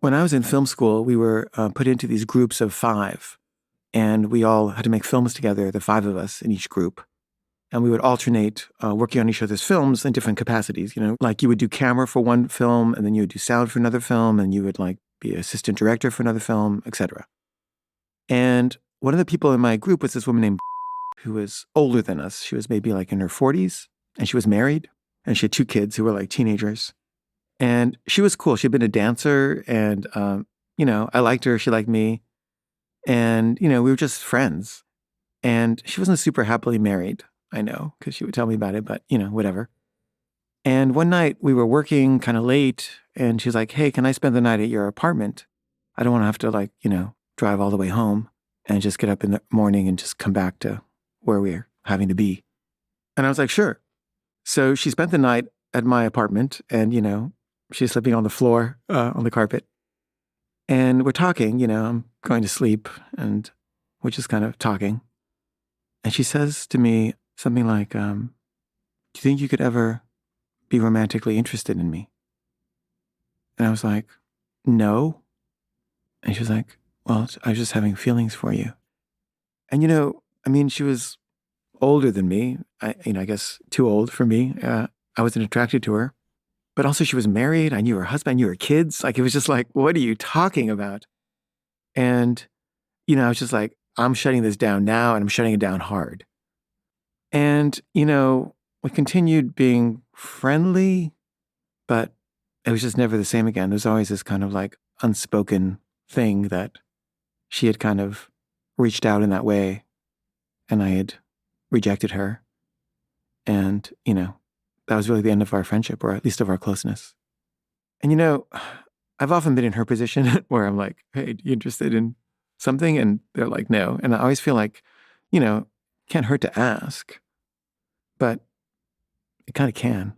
When I was in film school, we were put into these groups of five, and we all had to make films together, the five of us in each group. And we would alternate working on each other's films in different capacities. Like you would do camera for one film, and then you would do sound for another film, and you would like be assistant director for another film, etc. And one of the people in my group was this woman named who was older than us. She was maybe like in her 40s, and she was married, and she had two kids who were like teenagers. And she was cool. She'd been a dancer, and I liked her. She liked me, and we were just friends. And she wasn't super happily married. I know, because she would tell me about it, but whatever. And one night we were working kind of late, and she's like, "Hey, can I spend the night at your apartment? I don't want to have to drive all the way home and just get up in the morning and just come back to where we're having to be." And I was like, "Sure." So she spent the night at my apartment, and she's sleeping on the floor, on the carpet. And we're talking, I'm going to sleep, and we're just kind of talking. And she says to me something like, "Do you think you could ever be romantically interested in me?" And I was like, "No." And she was like, "Well, I was just having feelings for you." And she was older than me. I guess too old for me. I wasn't attracted to her. But also she was married. I knew her husband, I knew her kids. Like, it was just like, what are you talking about? And, I was just like, I'm shutting this down now, and I'm shutting it down hard. And, we continued being friendly, but it was just never the same again. There's always this kind of like unspoken thing that she had kind of reached out in that way, and I had rejected her. And, that was really the end of our friendship, or at least of our closeness. And I've often been in her position where I'm like, "Hey, you interested in something?" And they're like, "No." And I always feel like, can't hurt to ask, but it kind of can.